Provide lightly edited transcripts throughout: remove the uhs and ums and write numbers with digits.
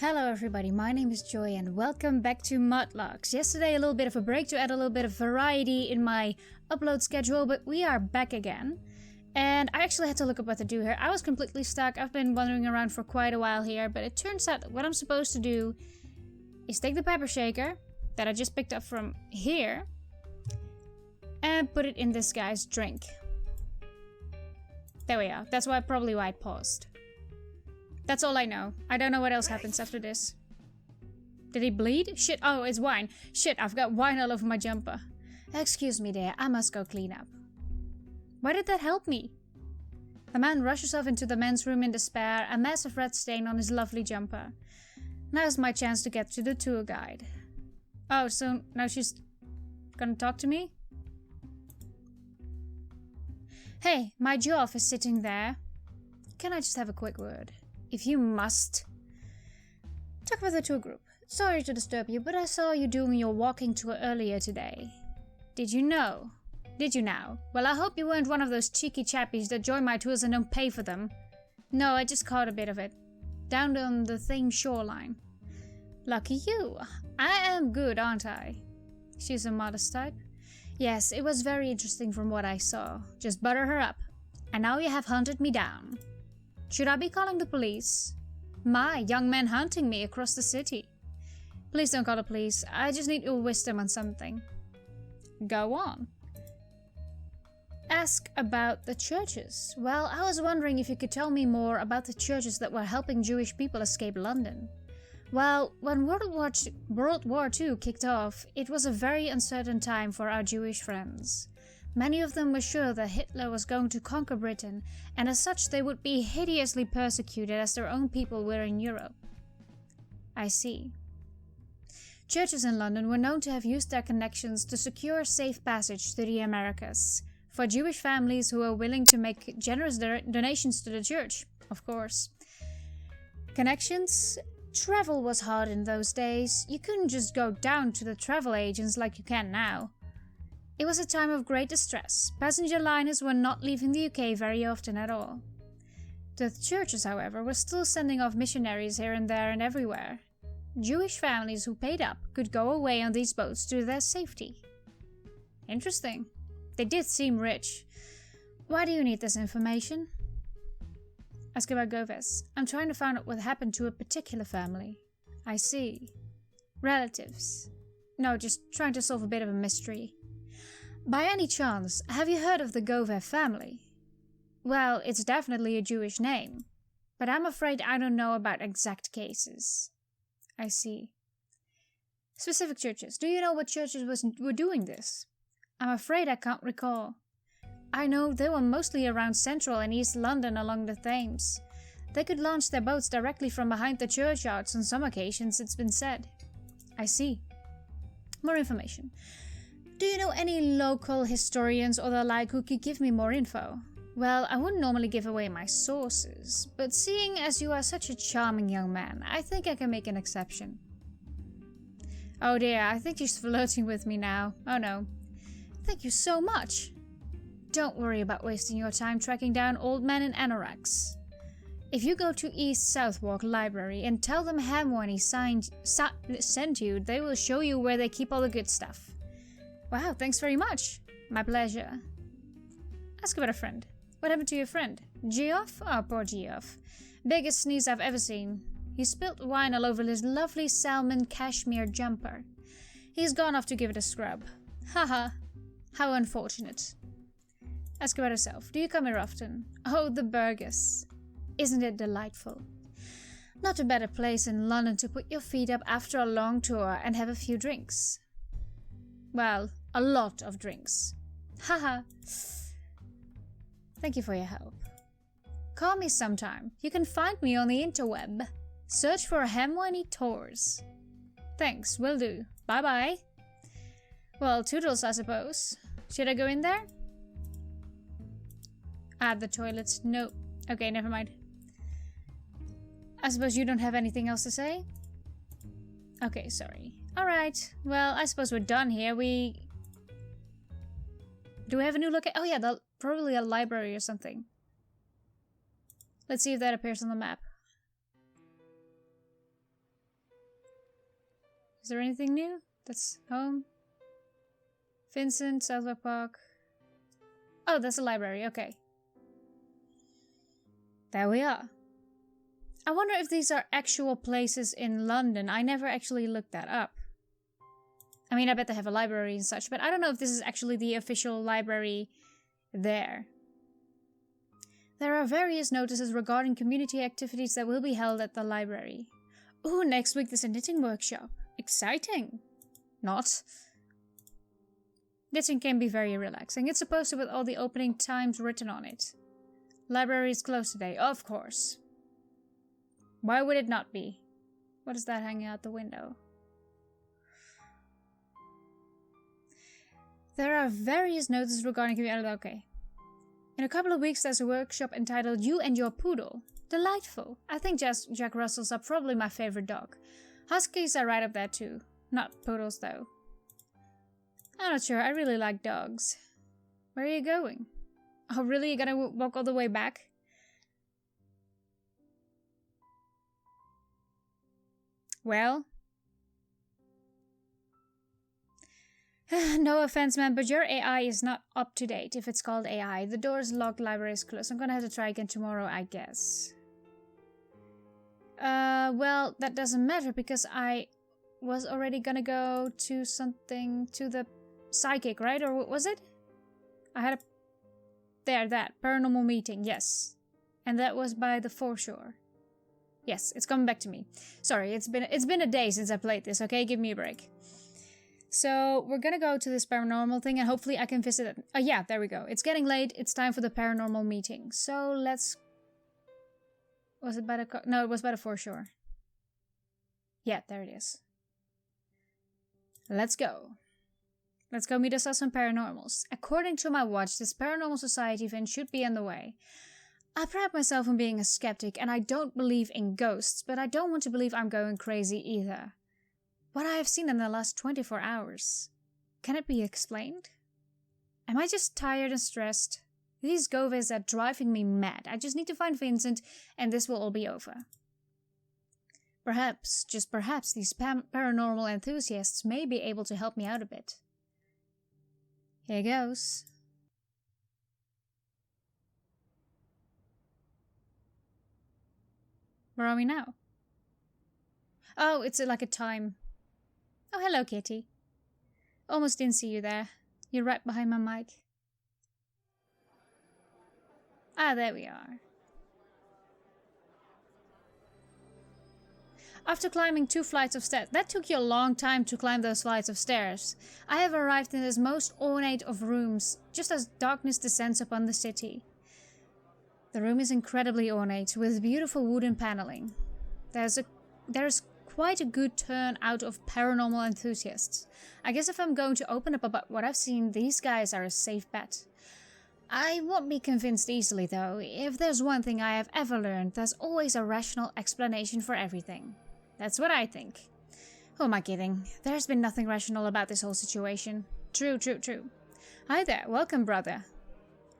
Hello everybody, my name is Joy and welcome back to MUDLARKS. Yesterday a little bit of a break to add a little bit of variety in my upload schedule, but we are back again. And I actually had to look up what to do here. I was completely stuck. I've been wandering around for quite a while here, but it turns out that what I'm supposed to do is take the pepper shaker that I just picked up from here and put it in this guy's drink. There we are. That's probably why I paused. That's all I know. I don't know what else happens after this. Did he bleed? Shit, oh, it's wine. Shit, I've got wine all over my jumper. Excuse me there, I must go clean up. Why did that help me? The man rushes off into the men's room in despair, a massive red stain on his lovely jumper. Now's my chance to get to the tour guide. Oh, so now she's gonna talk to me? Hey, my Geoff is sitting there. Can I just have a quick word? If you must. Talk about the tour group. Sorry to disturb you, but I saw you doing your walking tour earlier today. Did you know? Did you now? Well, I hope you weren't one of those cheeky chappies that join my tours and don't pay for them. No, I just caught a bit of it. Down on the Thames shoreline. Lucky you. I am good, aren't I? She's a modest type. Yes, it was very interesting from what I saw. Just butter her up. And now you have hunted me down. Should I be calling the police? My, young man hunting me across the city. Please don't call the police. I just need your wisdom on something. Go on. Ask about the churches. Well, I was wondering if you could tell me more about the churches that were helping Jewish people escape London. Well, when World War II kicked off, it was a very uncertain time for our Jewish friends. Many of them were sure that Hitler was going to conquer Britain, and as such they would be hideously persecuted as their own people were in Europe. I see. Churches in London were known to have used their connections to secure safe passage to the Americas, for Jewish families who were willing to make generous donations to the church, of course. Connections? Travel was hard in those days. You couldn't just go down to the travel agents like you can now. It was a time of great distress. Passenger liners were not leaving the UK very often at all. The churches, however, were still sending off missionaries here and there and everywhere. Jewish families who paid up could go away on these boats to their safety. Interesting. They did seem rich. Why do you need this information? Ask about Goves. I'm trying to find out what happened to a particular family. I see. Relatives. No, just trying to solve a bit of a mystery. By any chance, have you heard of the Gover family? Well, it's definitely a Jewish name, but I'm afraid I don't know about exact cases. I see. Specific churches. Do you know what churches were doing this? I'm afraid I can't recall. I know they were mostly around central and east London along the Thames. They could launch their boats directly from behind the churchyards on some occasions, it's been said. I see. More information. Do you know any local historians or the like who could give me more info? Well, I wouldn't normally give away my sources, but seeing as you are such a charming young man, I think I can make an exception. Oh dear, I think she's flirting with me now. Oh no. Thank you so much. Don't worry about wasting your time tracking down old men in anoraks. If you go to East Southwark Library and tell them Hermione sent you, they will show you where they keep all the good stuff. Wow, thanks very much. My pleasure. Ask about a friend. What happened to your friend? Geoff? Oh, poor Geoff. Biggest sneeze I've ever seen. He spilt wine all over his lovely salmon cashmere jumper. He's gone off to give it a scrub. Haha. How unfortunate. Ask about herself. Do you come here often? Oh, the Burgess. Isn't it delightful? Not a better place in London to put your feet up after a long tour and have a few drinks. Well, a lot of drinks. Haha. Thank you for your help. Call me sometime. You can find me on the interweb. Search for Hermione Tours. Thanks, will do. Bye-bye. Well, toodles, I suppose. Should I go in there? The toilets. No. Okay, never mind. I suppose you don't have anything else to say? Okay, sorry. Alright, well, I suppose we're done here. Do we have a new location? Oh yeah, probably a library or something. Let's see if that appears on the map. Is there anything new? That's home. Vincent, Southwark Park. Oh, that's a library, okay. There we are. I wonder if these are actual places in London. I never actually looked that up. I mean, I bet they have a library and such, but I don't know if this is actually the official library there. There are various notices regarding community activities that will be held at the library. Ooh, next week there's a knitting workshop. Exciting! Not. Knitting can be very relaxing. It's supposed to with all the opening times written on it. Library is closed today, of course. Why would it not be? What is that hanging out the window? There are various notices regarding community. Okay. In a couple of weeks there's a workshop entitled You and Your Poodle. Delightful. I think Jack Russells are probably my favorite dog. Huskies are right up there too. Not poodles though. I'm not sure. I really like dogs. Where are you going? Oh really? You're gonna walk all the way back? Well. No offense, man, but your AI is not up to date if it's called AI. The door is locked, library is closed. I'm gonna have to try again tomorrow, I guess. Well, that doesn't matter because I was already gonna go to something, to the psychic, right? Or what was it? I had a... There, that. Paranormal meeting, yes. And that was by the foreshore. Yes, it's coming back to me. Sorry, it's been a day since I played this, okay? Give me a break. So, we're gonna go to this paranormal thing and hopefully I can visit it. Oh yeah, there we go. It's getting late. It's time for the paranormal meeting. So, let's... Was it by the... No, it was by the foreshore. Yeah, there it is. Let's go. Let's go meet us some paranormals. According to my watch, this paranormal society event should be on the way. I pride myself on being a skeptic, and I don't believe in ghosts, but I don't want to believe I'm going crazy either. What I have seen in the last 24 hours. Can it be explained? Am I just tired and stressed? These goves are driving me mad. I just need to find Vincent, and this will all be over. Perhaps, just perhaps, these paranormal enthusiasts may be able to help me out a bit. Here goes. Where are we now? Oh, it's like a time. Oh, hello, Kitty. Almost didn't see you there. You're right behind my mic. Ah, there we are. After climbing 2 flights of stairs, that took you a long time to climb those flights of stairs. I have arrived in this most ornate of rooms, just as darkness descends upon the city. The room is incredibly ornate, with beautiful wooden paneling. There's quite a good turnout of paranormal enthusiasts. I guess if I'm going to open up about what I've seen, these guys are a safe bet. I won't be convinced easily though. If there's one thing I have ever learned, there's always a rational explanation for everything. That's what I think. Who am I kidding? There's been nothing rational about this whole situation. True, true, true. Hi there, welcome brother.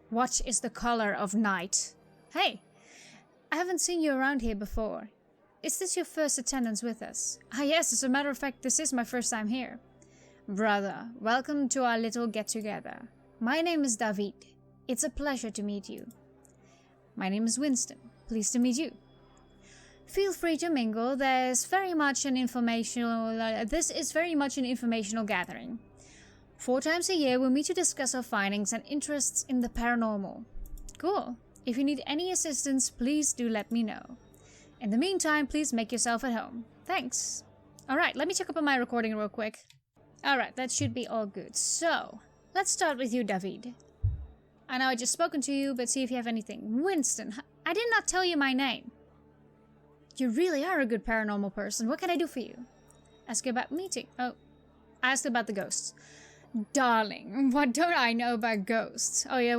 What is the color of night? Hey, I haven't seen you around here before. Is this your first attendance with us? Ah yes, as a matter of fact, this is my first time here. Brother, welcome to our little get-together. My name is David. It's a pleasure to meet you. My name is Winston. Pleased to meet you. Feel free to mingle. This is very much an informational gathering. 4 times a year, we'll meet to discuss our findings and interests in the paranormal. Cool. If you need any assistance, please do let me know. In the meantime, please make yourself at home. Thanks. Alright, let me check up on my recording real quick. Alright, that should be all good. So, let's start with you, David. I know I just spoken to you, but see if you have anything. Winston, I did not tell you my name. You really are a good paranormal person. What can I do for you? Ask about meeting. Oh, I asked about the ghosts. Darling, what don't I know about ghosts? Oh yeah,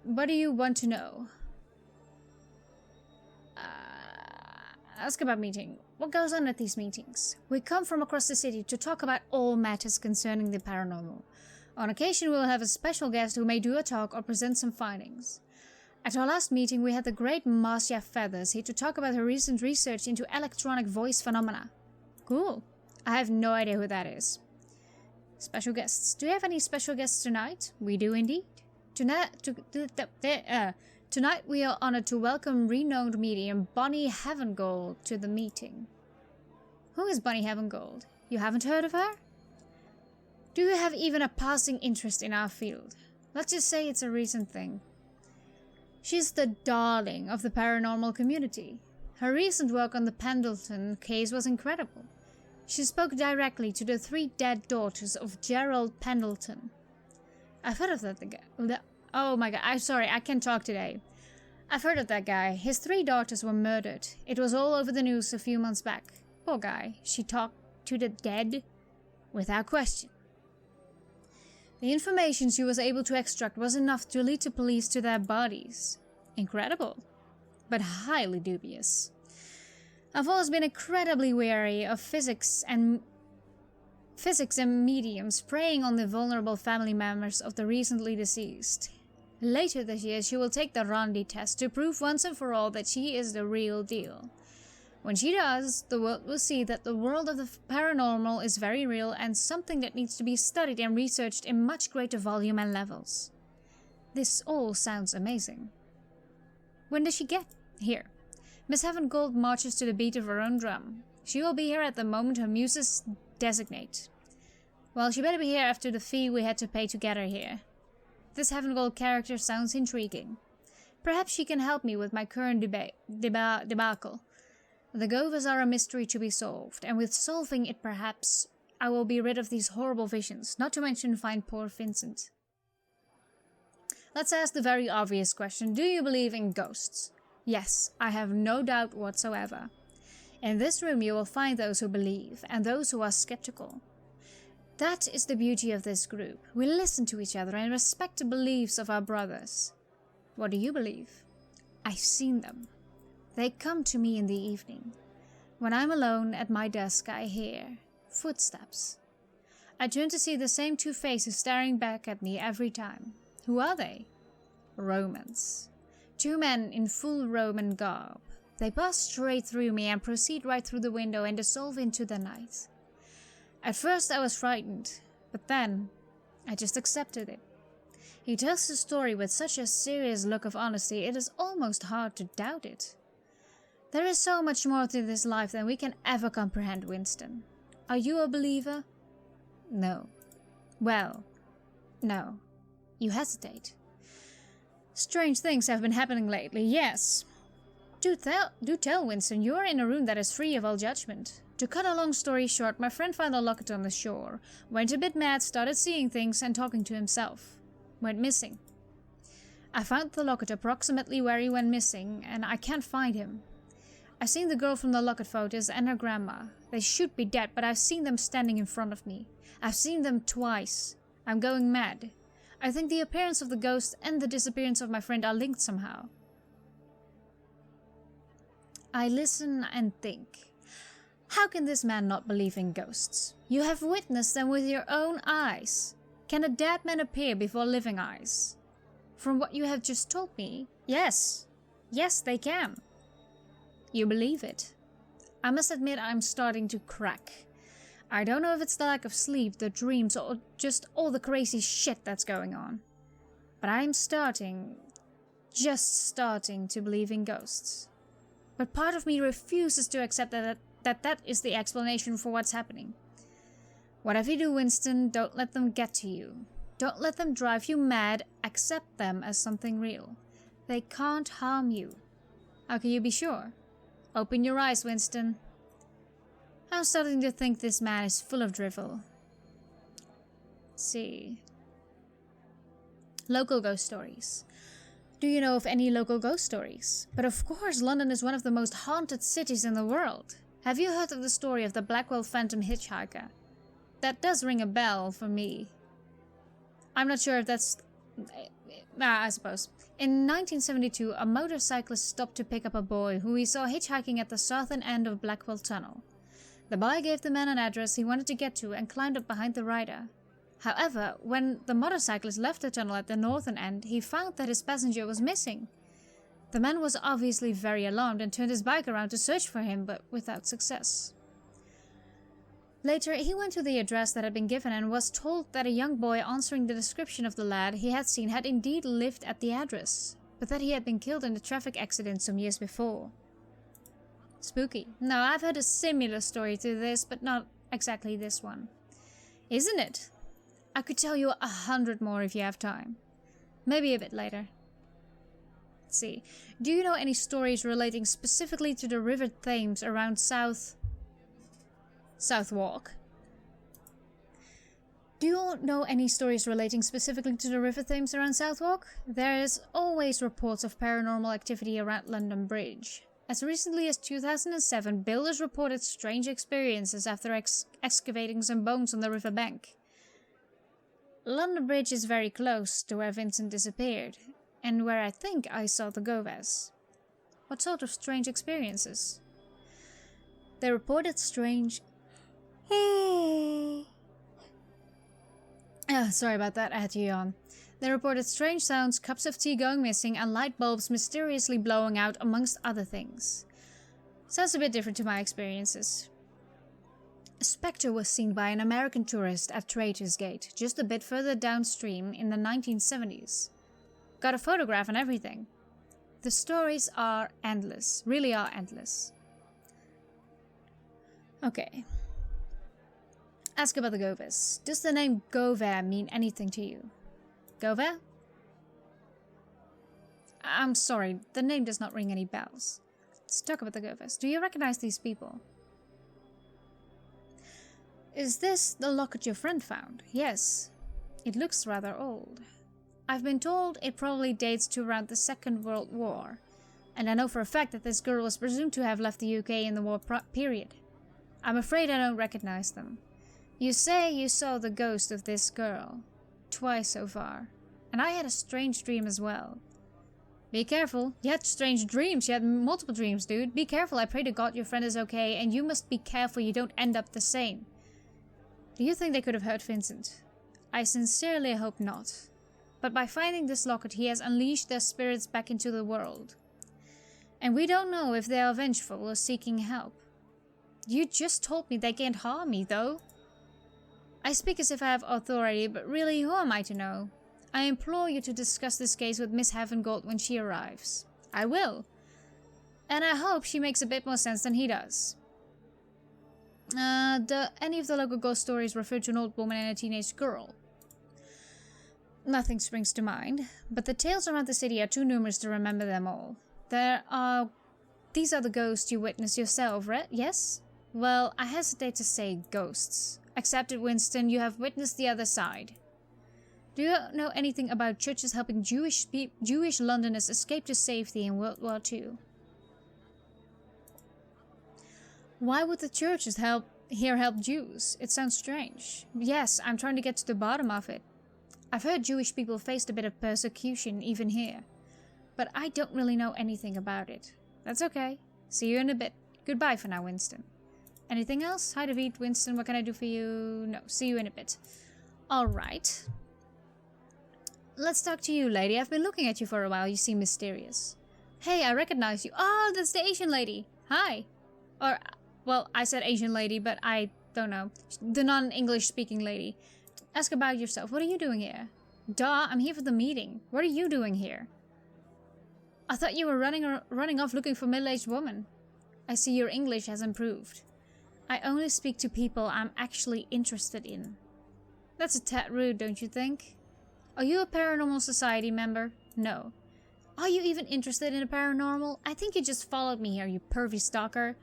what do you want to know? Ask about meeting. What goes on at these meetings? We come from across the city to talk about all matters concerning the paranormal. On occasion, we'll have a special guest who may do a talk or present some findings. At our last meeting, we had the great Marcia Feathers here to talk about her recent research into electronic voice phenomena. Cool. I have no idea who that is. Special guests. Do you have any special guests tonight? We do indeed. Tonight we are honored to welcome renowned medium Bonnie Heavengold to the meeting. Who is Bonnie Heavengold? You haven't heard of her? Do you have even a passing interest in our field? Let's just say it's a recent thing. She's the darling of the paranormal community. Her recent work on the Pendleton case was incredible. She spoke directly to the 3 dead daughters of Gerald Pendleton. I've heard of that guy. Oh my god, I'm sorry, I can't talk today. I've heard of that guy. His 3 daughters were murdered. It was all over the news a few months back. Poor guy. She talked to the dead without question. The information she was able to extract was enough to lead the police to their bodies. Incredible, but highly dubious. I've always been incredibly wary of physics and mediums preying on the vulnerable family members of the recently deceased. Later this year, she will take the Rondi test to prove once and for all that she is the real deal. When she does, the world will see that the world of the paranormal is very real and something that needs to be studied and researched in much greater volume and levels. This all sounds amazing. When does she get here? Miss Heavengold marches to the beat of her own drum. She will be here at the moment her muses designate. Well, she better be here after the fee we had to pay to get her here. This Heavengold character sounds intriguing. Perhaps she can help me with my current debacle. The Govas are a mystery to be solved, and with solving it perhaps I will be rid of these horrible visions, not to mention find poor Vincent. Let's ask the very obvious question. Do you believe in ghosts? Yes, I have no doubt whatsoever. In this room you will find those who believe, and those who are skeptical. That is the beauty of this group. We listen to each other and respect the beliefs of our brothers. What do you believe? I've seen them. They come to me in the evening. When I'm alone at my desk, I hear footsteps. I turn to see the same 2 faces staring back at me every time. Who are they? Romans. 2 men in full Roman garb. They pass straight through me and proceed right through the window and dissolve into the night. At first I was frightened, but then I just accepted it. He tells the story with such a serious look of honesty, it is almost hard to doubt it. There is so much more to this life than we can ever comprehend, Winston. Are you a believer? No. Well, no. You hesitate. Strange things have been happening lately, yes. Do tell, Winston, you are in a room that is free of all judgment. To cut a long story short, my friend found a locket on the shore, went a bit mad, started seeing things and talking to himself. Went missing. I found the locket approximately where he went missing, and I can't find him. I've seen the girl from the locket photos and her grandma. They should be dead, but I've seen them standing in front of me. I've seen them twice. I'm going mad. I think the appearance of the ghost and the disappearance of my friend are linked somehow. I listen and think. How can this man not believe in ghosts? You have witnessed them with your own eyes. Can a dead man appear before living eyes? From what you have just told me, yes. Yes, they can. You believe it. I must admit I'm starting to crack. I don't know if it's the lack of sleep, the dreams, or just all the crazy shit that's going on. But I'm just starting to believe in ghosts. But part of me refuses to accept that is the explanation for what's happening. Whatever you do, Winston, don't let them get to you. Don't let them drive you mad. Accept them as something real. They can't harm you. How can you be sure? Open your eyes, Winston. I'm starting to think this man is full of drivel. Let's see. Local ghost stories. Do you know of any local ghost stories? But of course, London is one of the most haunted cities in the world. Have you heard of the story of the Blackwell Phantom hitchhiker? That does ring a bell for me. I'm not sure if that's... I suppose. In 1972, a motorcyclist stopped to pick up a boy who he saw hitchhiking at the southern end of Blackwell Tunnel. The boy gave the man an address he wanted to get to and climbed up behind the rider. However, when the motorcyclist left the tunnel at the northern end, he found that his passenger was missing. The man was obviously very alarmed and turned his bike around to search for him, but without success. Later, he went to the address that had been given and was told that a young boy answering the description of the lad he had seen had indeed lived at the address, but that he had been killed in a traffic accident some years before. Spooky. No, I've heard a similar story to this, but not exactly this one. Isn't it? I could tell you 100 more if you have time. Maybe a bit later. Let's see. Do you know any stories relating specifically to the River Thames around Southwark? Do you know any stories relating specifically to the River Thames around Southwark? There's always reports of paranormal activity around London Bridge. As recently as 2007, builders reported strange experiences after excavating some bones on the river bank. London Bridge is very close to where Vincent disappeared, and where I think I saw the Goves. What sort of strange experiences? They reported strange... sorry about that, I had to yawn. They reported strange sounds, cups of tea going missing, and light bulbs mysteriously blowing out, amongst other things. Sounds a bit different to my experiences. A spectre was seen by an American tourist at Traitors Gate, just a bit further downstream in the 1970s. Got a photograph and everything. The stories are endless, really are endless. Okay. Ask about the Goves. Does the name Gover mean anything to you? Gover? I'm sorry, the name does not ring any bells. Let's talk about the Goves. Do you recognize these people? Is this the locket your friend found? Yes. It looks rather old. I've been told it probably dates to around the Second World War. And I know for a fact that this girl was presumed to have left the UK in the war period. I'm afraid I don't recognize them. You say you saw the ghost of this girl. Twice so far. And I had a strange dream as well. Be careful. You had strange dreams. You had multiple dreams, dude. Be careful. I pray to God your friend is okay, and you must be careful you don't end up the same. Do you think they could have hurt Vincent? I sincerely hope not. But by finding this locket, he has unleashed their spirits back into the world. And we don't know if they are vengeful or seeking help. You just told me they can't harm me, though. I speak as if I have authority, but really, who am I to know? I implore you to discuss this case with Miss Havengold when she arrives. I will. And I hope she makes a bit more sense than he does. Any of the local ghost stories refer to an old woman and a teenage girl? Nothing springs to mind, but the tales around the city are too numerous to remember them all. These are the ghosts you witnessed yourself, right? Yes? Well, I hesitate to say ghosts. Accepted, Winston, you have witnessed the other side. Do you know anything about churches helping Jewish Londoners escape to safety in World War II? Why would the churches help Jews? It sounds strange. Yes, I'm trying to get to the bottom of it. I've heard Jewish people faced a bit of persecution even here, but I don't really know anything about it. That's okay. See you in a bit. Goodbye for now, Winston. Anything else? Hi, David. Winston, what can I do for you? No, see you in a bit. Alright. Let's talk to you, lady. I've been looking at you for a while. You seem mysterious. Hey, I recognize you. Oh, that's the Asian lady. Hi. Or, well, I said Asian lady, but I don't know. The non-English speaking lady. Ask about yourself. What are you doing here? Duh, I'm here for the meeting. What are you doing here? I thought you were running off looking for a middle-aged woman. I see your English has improved. I only speak to people I'm actually interested in. That's a tad rude, don't you think? Are you a Paranormal Society member? No. Are you even interested in the paranormal? I think you just followed me here, you pervy stalker.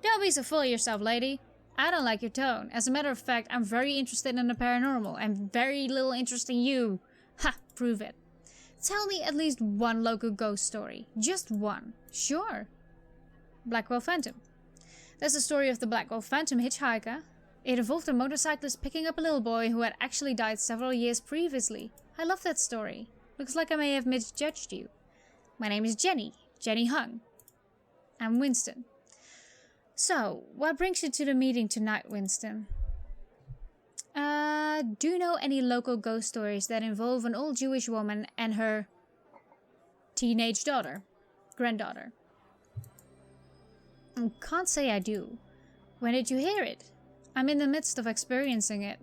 Don't be so full of yourself, lady. I don't like your tone. As a matter of fact, I'm very interested in the paranormal and very little interest in you. Ha, prove it. Tell me at least one local ghost story. Just one. Sure. Blackwell Phantom. That's the story of the Blackwell Phantom hitchhiker. It involved a motorcyclist picking up a little boy who had actually died several years previously. I love that story. Looks like I may have misjudged you. My name is Jenny. Jenny Hung. I'm Winston. So, what brings you to the meeting tonight, Winston? Do you know any local ghost stories that involve an old Jewish woman and her teenage granddaughter? Can't say I do. When did you hear it? I'm in the midst of experiencing it.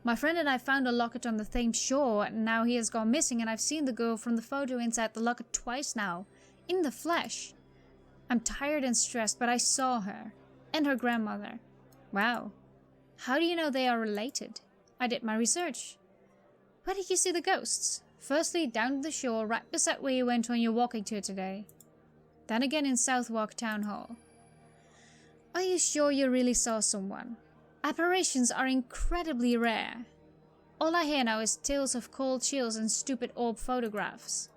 My friend and I found a locket on the Thames shore, and now he has gone missing, and I've seen the girl from the photo inside the locket twice now. In the flesh. I'm tired and stressed, but I saw her. And her grandmother. Wow. How do you know they are related? I did my research. Where did you see the ghosts? Firstly, down the shore, right beside where you went on your walking tour today. Then again in Southwark Town Hall. Are you sure you really saw someone? Apparitions are incredibly rare. All I hear now is tales of cold chills and stupid orb photographs.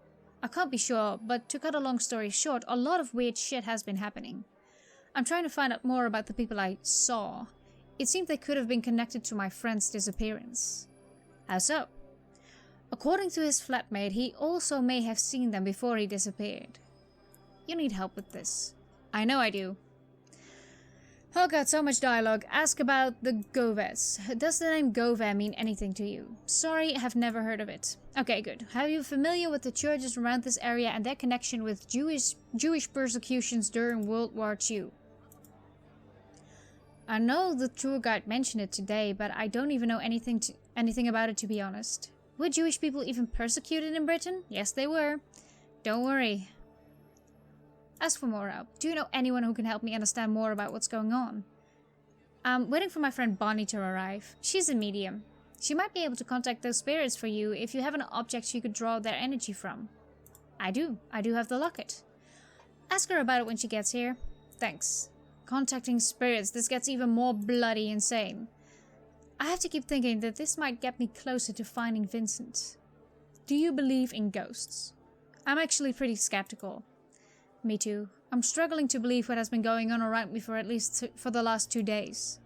I can't be sure, but to cut a long story short, a lot of weird shit has been happening. I'm trying to find out more about the people I saw. It seemed they could have been connected to my friend's disappearance. How so? According to his flatmate, he also may have seen them before he disappeared. You need help with this. I know I do. Oh god, so much dialogue. Ask about the Goves. Does the name Gove mean anything to you? Sorry, have never heard of it. Okay, good. Are you familiar with the churches around this area and their connection with Jewish persecutions during World War II? I know the tour guide mentioned it today, but I don't even know anything about it, to be honest. Were Jewish people even persecuted in Britain? Yes, they were. Don't worry. As for more help, do you know anyone who can help me understand more about what's going on? I'm waiting for my friend Bonnie to arrive. She's a medium. She might be able to contact those spirits for you if you have an object you could draw their energy from. I do have the locket. Ask her about it when she gets here. Thanks. Contacting spirits, this gets even more bloody insane. I have to keep thinking that this might get me closer to finding Vincent. Do you believe in ghosts? I'm actually pretty skeptical. Me too. I'm struggling to believe what has been going on around me for at least for the last 2 days.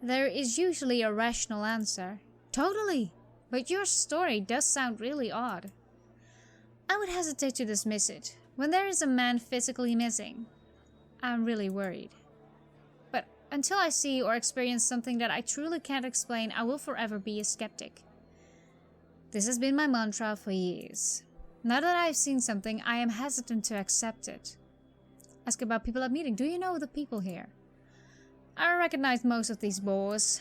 There is usually a rational answer. Totally! But your story does sound really odd. I would hesitate to dismiss it. When there is a man physically missing, I'm really worried. But until I see or experience something that I truly can't explain, I will forever be a skeptic. This has been my mantra for years. Now that I've seen something, I am hesitant to accept it. Ask about people I'm meeting. Do you know the people here? I recognize most of these boys.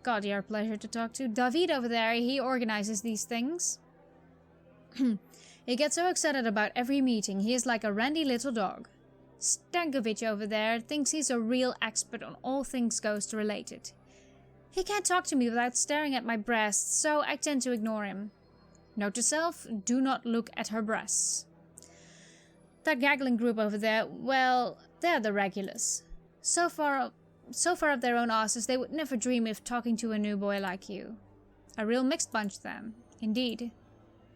God, you're a pleasure to talk to. David over there, he organizes these things. He gets so excited about every meeting, he is like a randy little dog. Stankovic over there thinks he's a real expert on all things ghost related. He can't talk to me without staring at my breasts, so I tend to ignore him. Note to self, do not look at her breasts. That gaggling group over there, well, they're the regulars. So far up their own asses, they would never dream of talking to a new boy like you. A real mixed bunch then, indeed.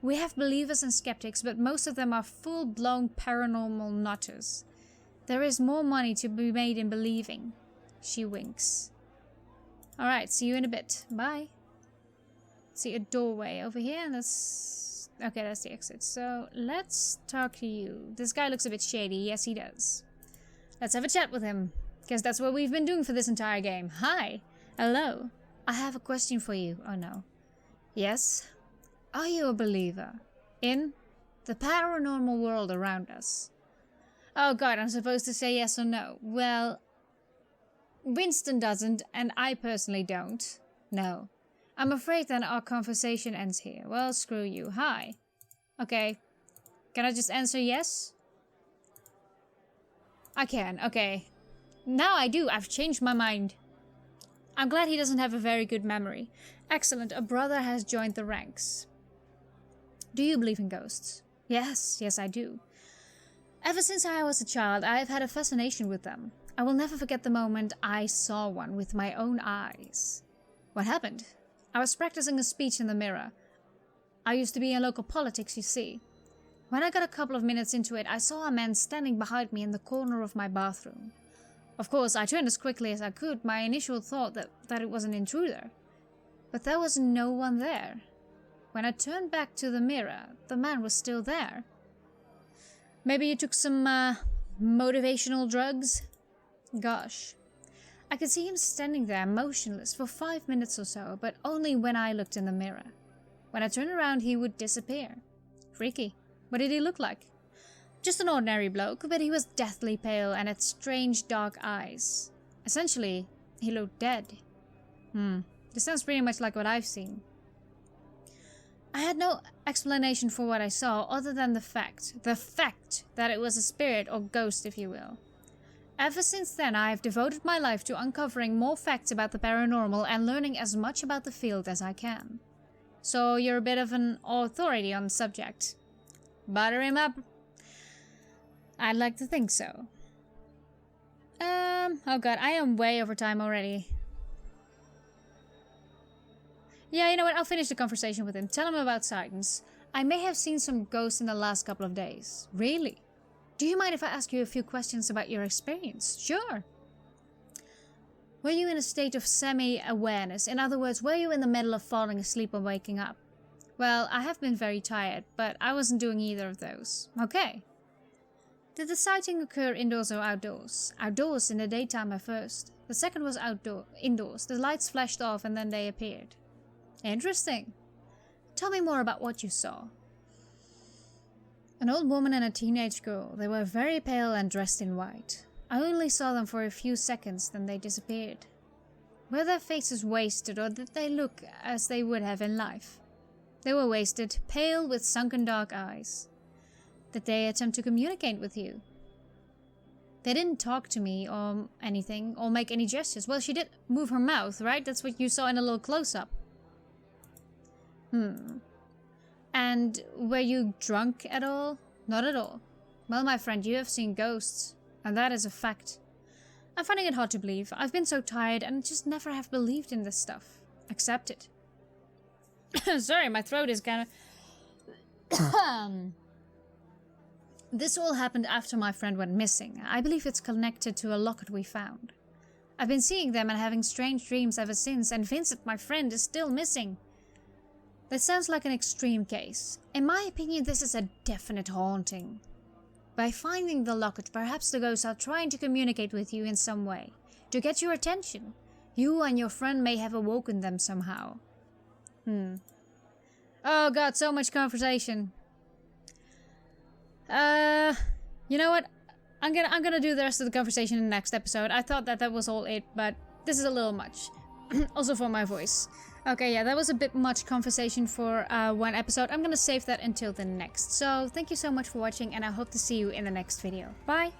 We have believers and skeptics, but most of them are full-blown paranormal nutters. There is more money to be made in believing. She winks. Alright, see you in a bit. Bye. See a doorway over here, and that's... Okay, that's the exit. So, let's talk to you. This guy looks a bit shady. Yes, he does. Let's have a chat with him. Guess that's what we've been doing for this entire game. Hi. Hello. I have a question for you. Oh, no. Yes? Are you a believer in the paranormal world around us? Oh, God, I'm supposed to say yes or no. Well, Winston doesn't, and I personally don't. No. I'm afraid that our conversation ends here. Well, screw you. Hi. Okay. Can I just answer yes? I can. Okay. Now I do. I've changed my mind. I'm glad he doesn't have a very good memory. Excellent. A brother has joined the ranks. Do you believe in ghosts? Yes. Yes, I do. Ever since I was a child, I have had a fascination with them. I will never forget the moment I saw one with my own eyes. What happened? I was practicing a speech in the mirror. I used to be in local politics, you see. When I got a couple of minutes into it, I saw a man standing behind me in the corner of my bathroom. Of course, I turned as quickly as I could, my initial thought that it was an intruder. But there was no one there. When I turned back to the mirror, the man was still there. Maybe you took some, motivational drugs? Gosh. I could see him standing there motionless for 5 minutes or so, but only when I looked in the mirror. When I turned around, he would disappear. Freaky. What did he look like? Just an ordinary bloke, but he was deathly pale and had strange dark eyes. Essentially, he looked dead. This sounds pretty much like what I've seen. I had no explanation for what I saw other than the fact that it was a spirit or ghost, if you will. Ever since then, I have devoted my life to uncovering more facts about the paranormal and learning as much about the field as I can. So you're a bit of an authority on the subject. Butter him up. I'd like to think so. Oh god, I am way over time already. Yeah, you know what, I'll finish the conversation with him. Tell him about sightings. I may have seen some ghosts in the last couple of days. Really? Do you mind if I ask you a few questions about your experience? Sure. Were you in a state of semi-awareness? In other words, were you in the middle of falling asleep or waking up? Well, I have been very tired, but I wasn't doing either of those. Okay. Did the sighting occur indoors or outdoors? Outdoors in the daytime at first. The second was indoors. The lights flashed off and then they appeared. Interesting. Tell me more about what you saw. An old woman and a teenage girl. They were very pale and dressed in white. I only saw them for a few seconds, then they disappeared. Were their faces wasted, or did they look as they would have in life? They were wasted, pale with sunken dark eyes. Did they attempt to communicate with you? They didn't talk to me or anything, or make any gestures. Well, she did move her mouth, right? That's what you saw in a little close-up. And were you drunk at all? Not at all. Well, my friend, you have seen ghosts. And that is a fact. I'm finding it hard to believe. I've been so tired and just never have believed in this stuff. Accept it. Sorry, my throat is kind of... This all happened after my friend went missing. I believe it's connected to a locket we found. I've been seeing them and having strange dreams ever since, and Vincent, my friend, is still missing. That sounds like an extreme case. In my opinion, this is a definite haunting. By finding the locket, perhaps the ghosts are trying to communicate with you in some way, to get your attention. You and your friend may have awoken them somehow. Oh god, so much conversation. You know what? I'm gonna do the rest of the conversation in the next episode. I thought that was all it, but this is a little much. Also for my voice. Okay, yeah, that was a bit much conversation for one episode. I'm gonna save that until the next. So, thank you so much for watching, and I hope to see you in the next video. Bye!